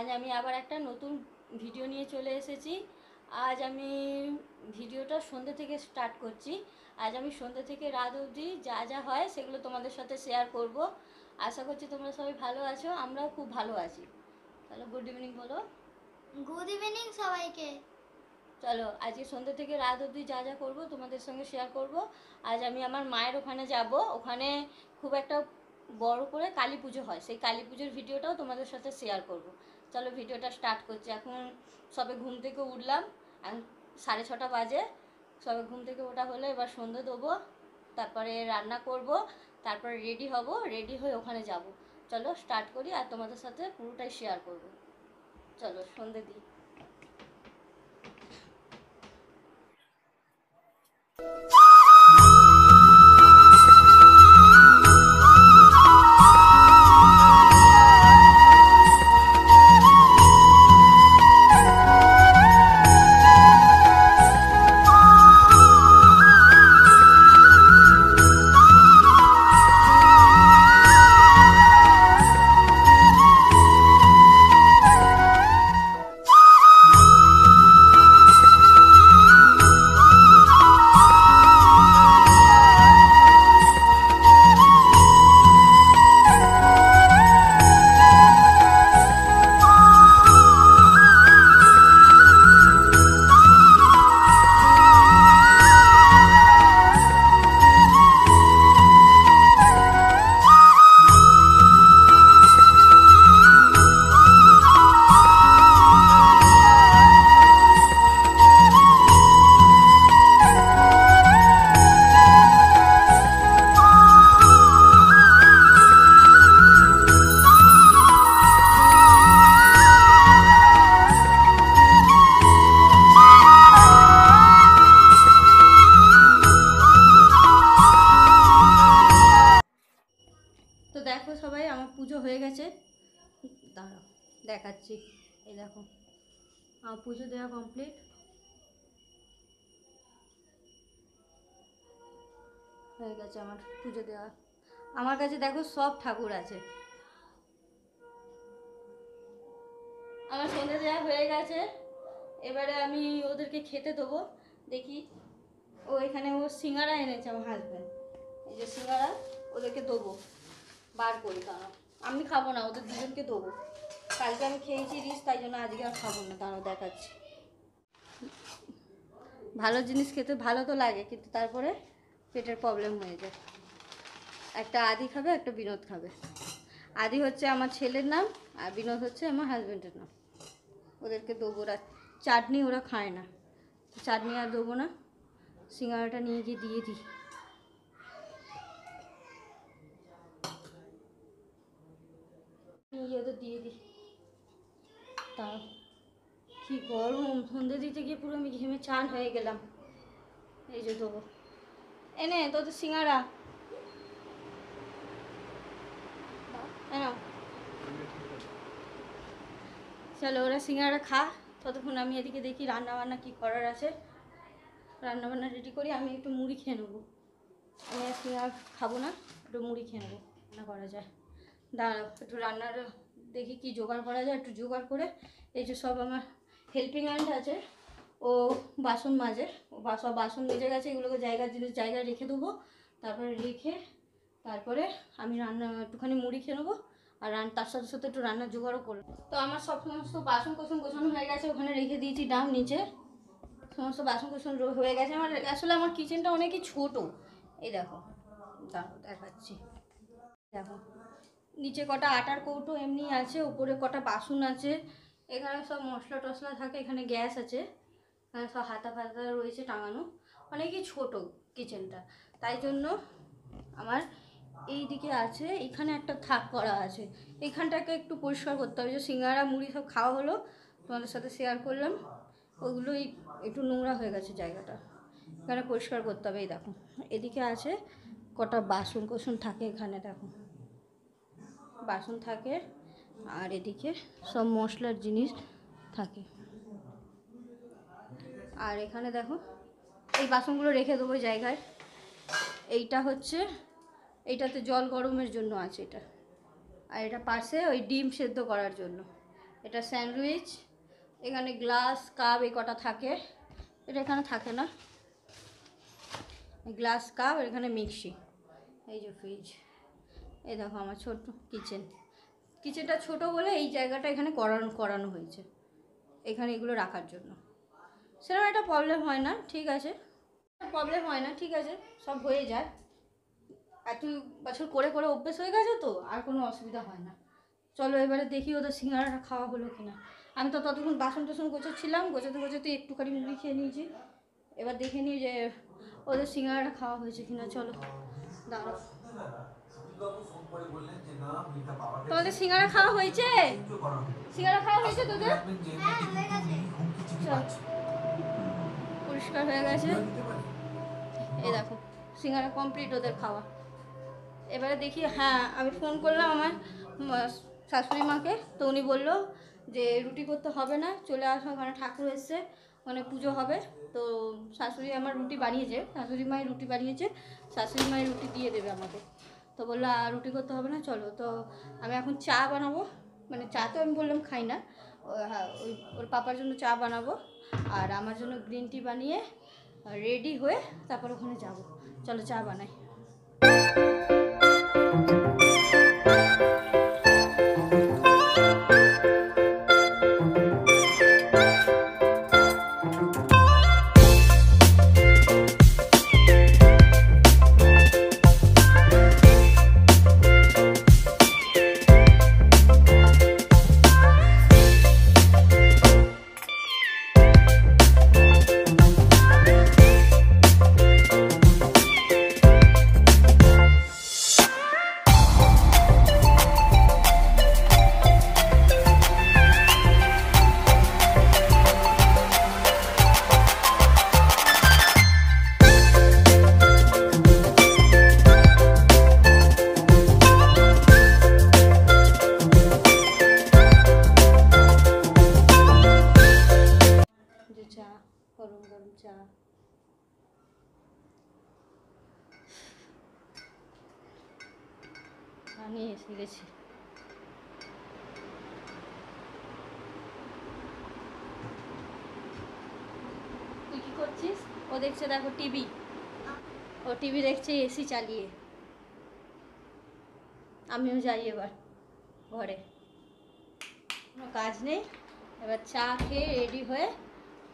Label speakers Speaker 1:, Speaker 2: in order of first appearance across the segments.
Speaker 1: আজ আমি আবার একটা নতুন ভিডিও নিয়ে চলে এসেছি। আজ আমি ভিডিওটা সন্ধ্যে থেকে স্টার্ট করছি। আজ আমি সন্ধ্যে থেকে রাত অবধি যা যা হয় সেগুলো তোমাদের সাথে শেয়ার করব। আশা করছি তোমরা সবাই ভালো আছো, আমরাও খুব ভালো আছি। তাহলে গুড ইভিনিং বলো।
Speaker 2: গুড ইভিনিং সবাইকে।
Speaker 1: চলো আজকে সন্ধ্যে থেকে রাত অবধি যা যা করবো তোমাদের সঙ্গে শেয়ার করব। আজ আমি আমার মায়ের ওখানে যাব। ওখানে খুব একটা বড় করে কালী পুজো হয়, সেই কালী পুজোর ভিডিওটাও তোমাদের সাথে শেয়ার করব। চলো ভিডিওটা স্টার্ট করছি। এখন সবে ঘুম থেকে উঠলাম, এখন 6:30 বাজে। সবে ঘুম থেকে ওঠা হলে এবার সন্ধ্যে দেবো, তারপরে রান্না করব, তারপরে রেডি হব, রেডি হয়ে ওখানে যাব। চলো স্টার্ট করি আর তোমাদের সাথে পুরোটাই শেয়ার করব। চলো সন্ধ্যে দিই। তো দেখো সবাই, আমার পুজো হয়ে গেছে। দাঁড়াও দেখাচ্ছি। এই দেখো আমার পুজো দেওয়া কমপ্লিট হয়ে গেছে। আমার পুজো দেওয়া, আমার কাছে দেখো সব ঠাকুর আছে। আমার সন্ধে দেওয়া হয়ে গেছে। এবারে আমি ওদেরকে খেতে দেবো। দেখি ও এখানে ও সিঙ্গারা এনেছে আমার হাজব্যান্ড, এই যে সিঙ্গারা ওদেরকে দেবো। বার করি, দাঁড়াও আমি খাবো না, ওদের দুজনকে দেবো। কালকে আমি খেয়েছি রিস, তাই জন্য আজকে আর খাবো না। দাঁড়াও দেখাচ্ছি। ভালো জিনিস খেতে ভালো তো লাগে, কিন্তু তারপরে পেটের প্রবলেম হয়ে যায়। একটা আদি খাবে, একটা বিনোদ খাবে। আদি হচ্ছে আমার ছেলের নাম, আর বিনোদ হচ্ছে আমার হাজব্যান্ডের নাম। ওদেরকে দেবো। চাটনি ওরা খায় না, চাটনি আর দেবো না। সিঙ্গারাটা নিয়ে গিয়ে দিয়ে দিই। নিয়ে ওদের দিয়ে দিই। তাও কি গরম, সন্ধে দিতে গিয়ে পুরো আমি ঘেমে চান হয়ে গেলাম। এই যে দেবো, এনে তোদের সিঙ্গারা এনাও। চলো ওরা সিঙ্গারা খা, ততক্ষণ আমি এদিকে দেখি রান্নাবান্না কী করার আছে। রান্নাবান্না রেডি করি। আমি একটু মুড়ি খেয়ে নেবো। আমি আর সিঙ্গারা খাবো না, একটু মুড়ি খেয়ে নেবো। রান্না করা যায়, দাঁড়াও একটু রান্নার দেখি কি জোগাড় করা যায়, একটু জোগাড় করে। এই যে সব আমার হেল্পিং হ্যান্ড আছে, ও বাসন মাজে, ও সব বাসন মেজে গেছে। এগুলোকে জিনিস জায়গায় রেখে দেবো। তারপরে আমি রান্না একটুখানি মুড়ি খেয়ে নেবো। আর তার সাথে সাথে একটু রান্নার জোগাড়ও করবো। তো আমার সমস্ত বাসন কোসন গোছানো হয়ে গেছে, ওখানে রেখে দিয়েছি ডাম নিচে। সমস্ত বাসন কোসন হয়ে গেছে। আসলে আমার কিচেনটা অনেকই ছোটো। এই দেখো, দাঁড়াও দেখাচ্ছি। দেখো নিচে কটা আটার কৌটো এমনি আছে, উপরে কটা বাসন আছে, এখানে সব মশলা টশলা থাকে, এখানে গ্যাস আছে, এখানে সব হাতা ফাতা রয়েছে টাঙানো। অনেকই ছোট কিচেনটা, তাই জন্য আমার এই দিকে আছে, এখানে একটা থাক করা আছে। এইখানটাকে একটু পরিষ্কার করতে হবে। যে সিঙ্গারা মুড়ি সব খাওয়া হলো, তোমাদের সাথে শেয়ার করলাম, ওগুলোই একটু নোংরা হয়ে গেছে জায়গাটা, এখানে পরিষ্কার করতে হবে। এই দেখো এদিকে আছে কটা বাসন কোসন থাকে, এখানে দেখো বাসন থাকে, আর এদিকে সব মশলার জিনিস থাকে। আর এখানে দেখো এই বাসনগুলো রেখে দেবো জায়গায়। এইটাতে জল গরমের জন্য আছে এটা, আর এটা পাশে ওই ডিম সেদ্ধ করার জন্য। এটা স্যান্ডউইচ, এখানে গ্লাস কাপ এই কটা থাকে, এটা এখানে থাকে না, গ্লাস কাপ, এখানে মিক্সি, এই যে ফ্রিজ, এই দেখো আমার ছোট কিচেনটা ছোট বলে এই জায়গাটা এখানে করানো হয়েছে, এখানে এগুলো রাখার জন্য। সেরকম একটা প্রবলেম হয় না, ঠিক আছে, ঠিক আছে, সব হয়ে যায়। এত বছর করে করে অভ্যেস হয়ে গেছে তো আর কোনো অসুবিধা হয় না। চলো এবারে দেখি ওদের সিঙ্গাড়াটা খাওয়া হলো কিনা। আমি তো ততক্ষণ বাসন টাসন গোছাচ্ছিলাম, গোছাতে একটুখানি মুড়ি খেয়ে নিয়েছি। এবার দেখে নিই যে ওদের সিঙ্গাড়াটা খাওয়া হয়েছে কিনা। চলো দাঁড়াও, তোমাদের সিঙ্গাড়া খাওয়া হয়েছে? সিঙ্গাড়া খাওয়া হয়েছে তোদের? চল, পরিষ্কার হয়ে গেছে, এই দেখো সিঙ্গাড়া কমপ্লিট ওদের খাওয়া। এবারে দেখি, হ্যাঁ আমি ফোন করলাম আমার শাশুড়ি মাকে, তো উনি বললো যে রুটি করতে হবে না, চলে আসো, ওখানে ঠাকুর এসছে, ওখানে পুজো হবে। তো শাশুড়ি আমার রুটি বানিয়েছে, শাশুড়ি মায়ের রুটি বানিয়েছে, শাশুড়ি মায়ের রুটি দিয়ে দেবে আমাকে। তো বললো আর রুটি করতে হবে না, চলো। তো আমি এখন চা বানাবো, মানে চা তো আমি বললাম খাই না, হ্যাঁ ওর পাপার জন্য চা বানাবো আর আমার জন্য গ্রিন টি বানিয়ে রেডি হয়ে তারপর ওখানে যাব। চলো চা বানাই। গরম চা আমি এসে গেছি। তুই কি করছিস? ও দেখছে দেখো টিভি, ও টিভি দেখছে এসি চালিয়ে। আমিও যাই এবার ঘরে, কোনো কাজ নেই। এবার চা খেয়ে রেডি হয়ে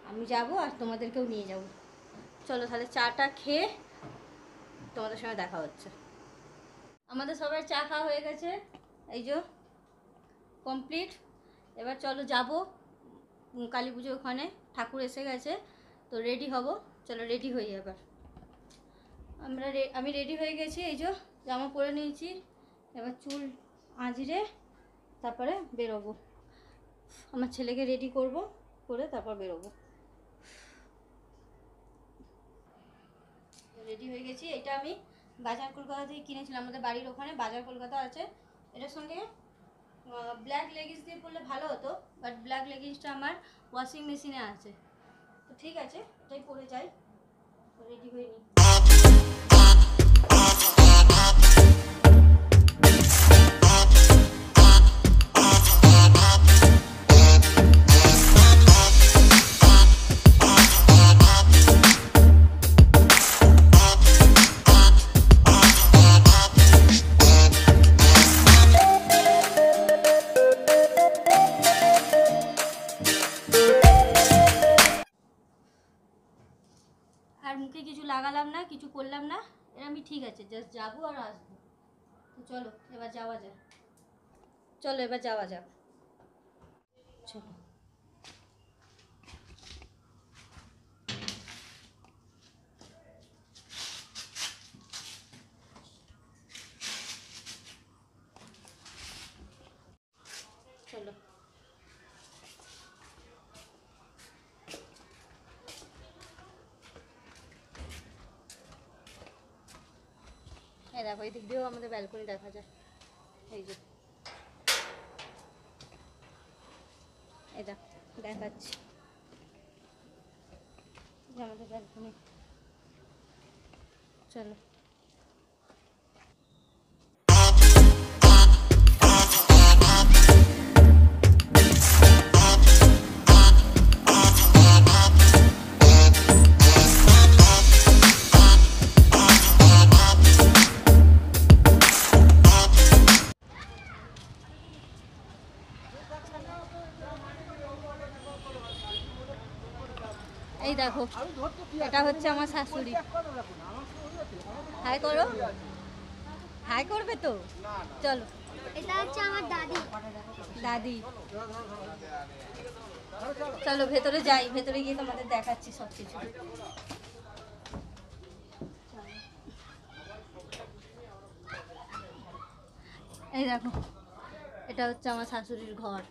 Speaker 1: আমি যাব আর তোমাদেরকেও নিয়ে যাব। চলো তাহলে চাটা খেয়ে তোমাদের সঙ্গে দেখা হচ্ছে। আমাদের সবার চা খাওয়া হয়ে গেছে, এই যে কমপ্লিট। এবার চলো যাব কালী পুজো, ওখানে ঠাকুর এসে গেছে, তো রেডি হব। চলো রেডি হই এবার। আমি রেডি হয়ে গেছি, এই যে জামা পরে নিয়েছি। এবার চুল আঁচড়ে তারপরে বেরোবো, আমার ছেলেকে রেডি করব, করে তারপর বেরোবো। রেডি হয়ে গেছি। এটা আমি বাজার কলকাতা থেকে কিনেছিলাম, আমাদের বাড়ির ওখানে বাজার কলকাতা আছে। এটার সঙ্গে ব্ল্যাক লেগিংস দিয়ে পরলে ভালো হতো, বাট ব্ল্যাক লেগিংসটা আমার ওয়াশিং মেশিনে আছে, তো ঠিক আছে এটাই পরে যাই। রেডি হয়ে নিই। আর মুখে কিছু লাগালাম না, কিছু করলাম না, এর আমি ঠিক আছে, জাস্ট যাবো আর আসবো। তো চলো এবার যাওয়া যাক, চলো। চলো এই দেখো, এই দিক দিয়েও আমাদের ব্যালকনি দেখা যায়, এই যে এই দেখো দেখাচ্ছি আমাদের ব্যালকনি। চলো দেখো এটা হচ্ছে আমার শাশুড়ি। হাই করো, হাই করবে তো, চলো।
Speaker 2: এটা হচ্ছে আমার দাদি।
Speaker 1: দাদি চলো ভেতরে যাই, ভেতরে গিয়ে তোমাদের দেখাচ্ছি সব কিছু। এই দেখো এটা হচ্ছে আমার শাশুড়ির ঘর।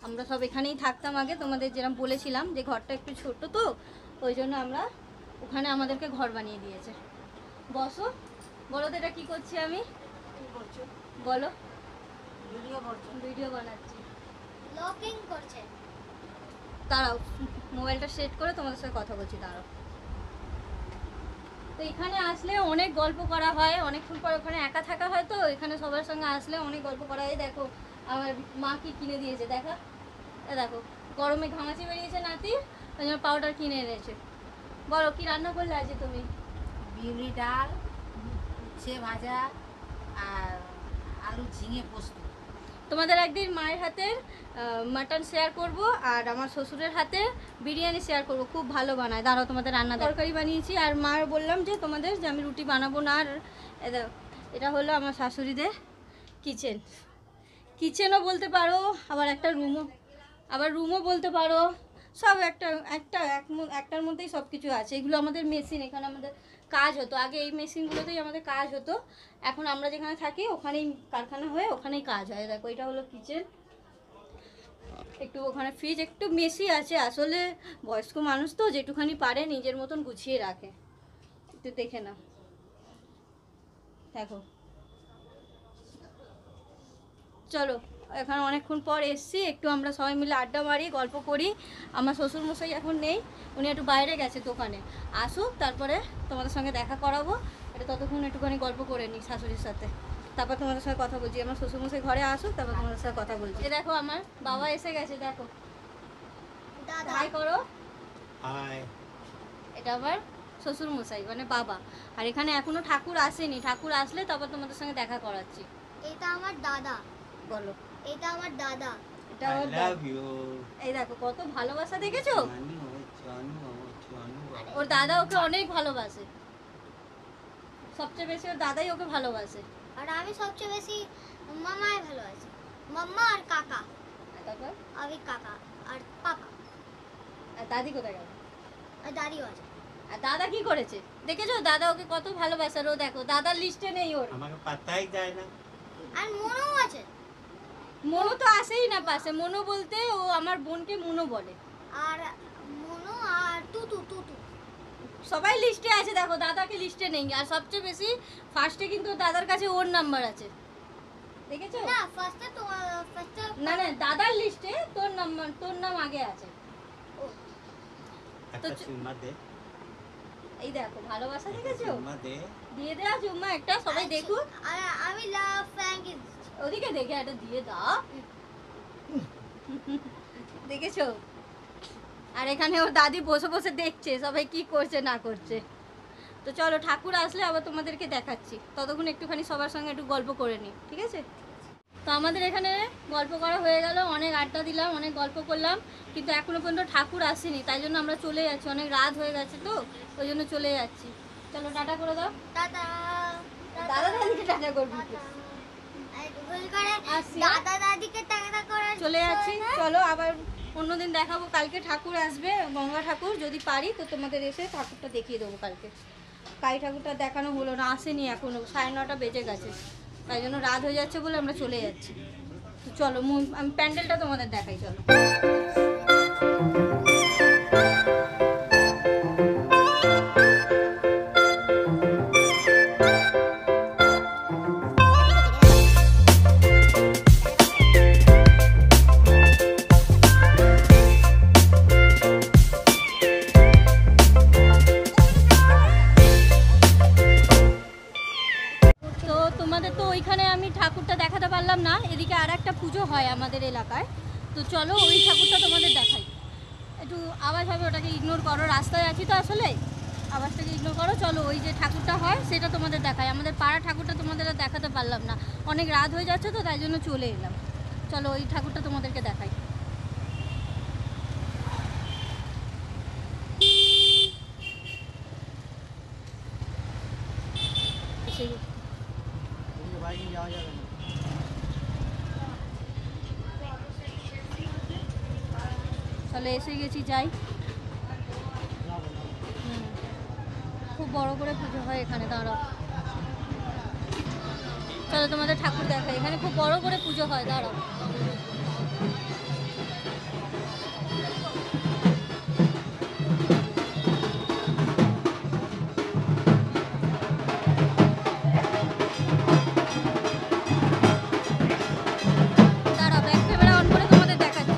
Speaker 1: আমরা সব এখানেই থাকতাম আগে, তোমাদের যেরকম বলেছিলাম যে ঘরটা একটু ছোট, তো ওই জন্য আমরা ওখানে আমাদেরকে ঘর বানিয়ে দিয়েছে। বসো, বলো তো এটা কি করছি আমি, বলো। ভিডিও বানাচ্ছি।
Speaker 2: লকিং করছে।
Speaker 1: দাঁড়াও মোবাইলটা সেট করে তোমাদের সাথে কথা বলছি, দাঁড়াও। তো এখানে আসলে অনেক গল্প করা হয়, অনেকক্ষণ পর ওখানে একা থাকা হয়, তো এখানে সবার সঙ্গে আসলে অনেক গল্প করা হয়। দেখো আমার মা কি কিনে দিয়েছে, দেখো দেখো গরমে ঘামাচি বেরিয়েছে নাতি, ওই জন্য পাউডার কিনে এনেছে। বলো কি রান্না করলে আজ তুমি?
Speaker 3: বিউলি ডাল, উচ্ছে ভাজা আর আলু ঝিঙে পোস্ত।
Speaker 1: তোমাদের একদিন মায়ের হাতের মাটন শেয়ার করব, আর আমার শ্বশুরের হাতে বিরিয়ানি শেয়ার করব, খুব ভালো বানায়। দাঁড়াও তোমাদের রান্না তরকারি বানিয়েছি, আর মার বললাম যে তোমাদের যে আমি রুটি বানাবো না। আর এটা হলো আমার শাশুড়িদের কিচেন, কিচেনও বলতে পারো, আবার একটা রুমও বলতে পারো, সব একটার মধ্যেই সব কিছু আছে। এগুলো আমাদের মেশিন, এখানে আমাদের কাজ হতো আগে, এই মেশিনগুলোতেই আমাদের কাজ হতো। এখন আমরা যেখানে থাকি ওখানেই কারখানা হয়ে ওখানেই কাজ হয়। দেখো এটা হলো কিচেন, একটু ওখানে ফ্রিজ, একটু মেশি আছে। আসলে বয়স্ক মানুষ তো যেটুখানি পারে নিজের মতন গুছিয়ে রাখে, একটু দেখে নাও। দেখো চলো, এখানে অনেকক্ষণ পর এসছি, একটু আমরা সবাই মিলে আড্ডা মারি, গল্প করি। আমার শ্বশুরমশাই এখন নেই, উনি একটু বাইরে গেছে দোকানে, আসুক তারপরে তোমাদের সঙ্গে দেখা করাবো। এটা ততক্ষণ একটুখানি গল্প করে নিই শাশুড়ির সাথে, তারপর তোমাদের সঙ্গে কথা বলছি। আমার শ্বশুরমশাই ঘরে আসুক, তারপর তোমাদের সঙ্গে কথা বলছি। এই দেখো আমার বাবা এসে গেছে, দেখো
Speaker 2: দাদা।
Speaker 1: হাই করো।
Speaker 4: হাই।
Speaker 1: এটা আবার শ্বশুরমশাই মানে বাবা। আর এখানে এখনো ঠাকুর আসেনি, ঠাকুর আসলে তারপর তোমাদের সঙ্গে দেখা করাচ্ছি।
Speaker 2: এটা আমার দাদা।
Speaker 1: বলো।
Speaker 2: এটা আমার দাদা।
Speaker 1: এটা
Speaker 4: I
Speaker 1: ওর
Speaker 4: love you.
Speaker 1: এই দেখো কত ভালোবাসা, দেখেছো?
Speaker 4: জানু।
Speaker 1: ওর দাদা ওকে অনেক ভালোবাসে, সবচেয়ে বেশি ওর দাদাই ওকে ভালোবাসে।
Speaker 2: আর আমি সবচেয়ে বেশি মামায় ভালোবাসি। মাম্মা আর কাকা।
Speaker 1: আর তারপর
Speaker 2: আমি কাকা আর পাপা
Speaker 1: আর দাদি কোথায় গেল?
Speaker 2: আর দাদিও আছে।
Speaker 1: আর দাদা কি করেছে দেখেছো? দাদা ওকে কত ভালোবাসে, ও দেখো দাদার লিস্টে নেই ওর।
Speaker 4: আমাকে পাত্তাই দেয় না।
Speaker 2: আর মনও আছে।
Speaker 1: মনু তো আসেই না পাশে, মনু বলতে ও আমার বোনকে মনু বলে।
Speaker 2: আর মনু আর তুতু তুতু।
Speaker 1: সবাই লিস্টে আছে, দেখো দাদাকে লিস্টে নেই। আর সবচেয়ে বেশি ফার্স্টে কিন্তু দাদার কাছে ওর নাম্বার আছে, দেখেছো?
Speaker 2: না ফার্স্টে তোমার ফার্স্টে
Speaker 1: না না, দাদার লিস্টে তোর নাম আগে আছে।
Speaker 4: একটা চুম্মা দে।
Speaker 1: এই দেখো ভালোবাসা, দেখেছো?
Speaker 4: চুম্মা দে।
Speaker 1: দিয়ে দেওয়া চুম্মা একটা, সবাই দেখুক।
Speaker 2: আর আমি লাভ ফ্র্যাঙ্কিস।
Speaker 1: ওদিকে দেখে একটা দিয়ে দাও, দেখেছো? আর এখানে ওর দাদি বসে বসে দেখছে সবাই কি করছে না করছে। তো চলো ঠাকুর আসলে আবার তোমাদেরকে দেখাচ্ছি, ততক্ষণ একটুখানি সবার সঙ্গে একটু গল্প করে নিই, ঠিক আছে? তো আমাদের এখানে গল্প করা হয়ে গেল, অনেক আড্ডা দিলাম, অনেক গল্প করলাম, কিন্তু এখনো পর্যন্ত ঠাকুর আসেনি, তাই জন্য আমরা চলে যাচ্ছি। অনেক রাত হয়ে গেছে তো ওই জন্য চলে যাচ্ছি। চলো টাটা করে দাও।
Speaker 2: দাদা
Speaker 1: দাদা দাদিকে টাটা করবি?
Speaker 2: ভুল করে
Speaker 1: আসছি।
Speaker 2: দাদা দাদিকে টাকা করার
Speaker 1: চলে যাচ্ছি, চলো আবার অন্যদিন দেখাবো। কালকে ঠাকুর আসবে, গঙ্গা ঠাকুর, যদি পারি তো তোমাদের এসে ঠাকুরটা দেখিয়ে দেবো। কালকে কালী ঠাকুরটা দেখানো হলো না, আসেনি এখনো, 9:30 বেজে গেছে, তাই জন্য রাত হয়ে যাচ্ছে বলে আমরা চলে যাচ্ছি। তো চলো আমি প্যান্ডেলটা তোমাদের দেখাই, চলো। তো তোমাদের তো ওইখানে আমি ঠাকুরটা দেখাতে পারলাম না, এদিকে আর একটা পুজো হয় আমাদের এলাকায়, তো চলো ওই ঠাকুরটা তোমাদের দেখাই। একটু আওয়াজ হবে, ওটাকে ইগনোর করো, রাস্তায় আছি তো আসলে, আওয়াজটাকে ইগনোর করো। চলো ওই যে ঠাকুরটা হয় সেটা তোমাদের দেখাই। আমাদের পাড়া ঠাকুরটা তোমাদের আর দেখাতে পারলাম না, অনেক রাত হয়ে যাচ্ছে তো তাই জন্য চলে এলাম। চলো ওই ঠাকুরটা তোমাদেরকে দেখাই। এসে তাহলে এসে গেছি, যাই। খুব বড় করে পুজো হয় এখানে, দাঁড়াও। চলো তোমাদের ঠাকুর দেখাই, এখানে খুব বড় করে পুজো হয়, দাঁড়াও। দাঁড়াও, ব্যাক ক্যামেরা অন করে তোমাদের দেখাচ্ছি।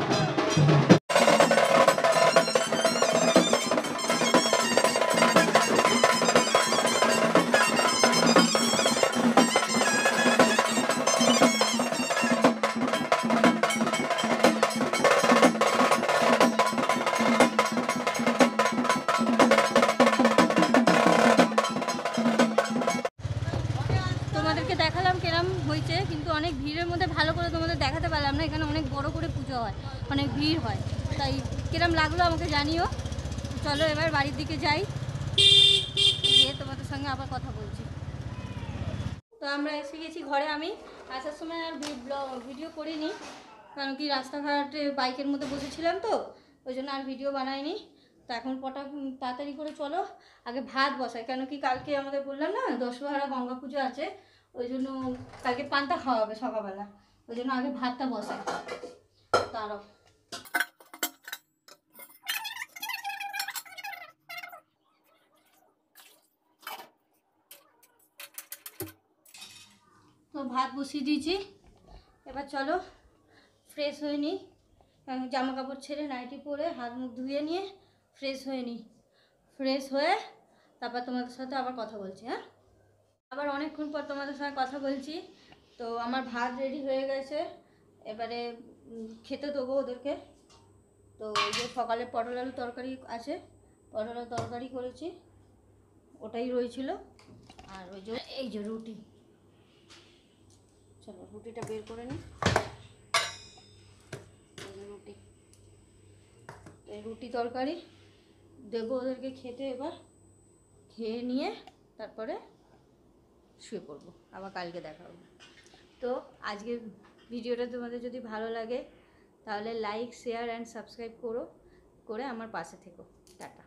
Speaker 1: তোমাদেরকে দেখালাম কেরম হয়েছে, কিন্তু অনেক ভিড়ের মধ্যে ভালো করে তোমাদের দেখাতে পারলাম না। এখানে অনেক বড় করে পুজো হয়, অনেক ভিড় হয়, তাই কেরম লাগলো আমাকে জানিও। চলো এবার বাড়ির দিকে যাই, গিয়ে তোমাদের সঙ্গে আবার কথা বলছি। তো আমরা এসে গেছি ঘরে। আমি আসার সময় আর ভিডিও করিনি, কারণ কি রাস্তাঘাটে বাইকের মধ্যে বসেছিলাম, তো ওই জন্য আর ভিডিও বানাইনি। তো এখন তাড়াতাড়ি করে চলো আগে ভাত বসাই, কেন কি কালকে আমাদের বললাম না দশহারা গঙ্গা পুজো আছে, ওই জন্য কালকে পান্তা খাওয়া হবে সকালবেলা, ওই জন্য আগে ভাতটা বসাই। তারও তো ভাত বসিয়ে দিয়েছি, এবার চলো ফ্রেশ হয়ে নিই। জামা কাপড় ছেড়ে নাইটি পরে হাত মুখ ধুয়ে নিয়ে ফ্রেশ হয়ে নিই। ফ্রেশ হয়ে তারপর তোমাদের সাথে আবার কথা বলছি। হ্যাঁ, আবার অনেকক্ষণ পর তোমাদের সঙ্গে কথা বলছি। তো আমার ভাত রেডি হয়ে গেছে, এবারে খেতে দেবো ওদেরকে। তো এই যে সকালে পটল আলু তরকারি আছে, পটল আলু তরকারি করেছি, ওটাই রয়েছিল। আর ওই যে এই যে রুটি, চলো রুটিটা বের করে নিই। এই যে রুটি, এই রুটি তরকারি দেবো ওদেরকে খেতে। এবার খেয়ে নিয়ে তারপরে শুয়ে পড়বো, আবার কালকে দেখা হবে। তো আজকের ভিডিওটা তোমাদের যদি ভালো লাগে তাহলে লাইক, শেয়ার অ্যান্ড সাবস্ক্রাইব করে আমার পাশে থেকো। টাটা।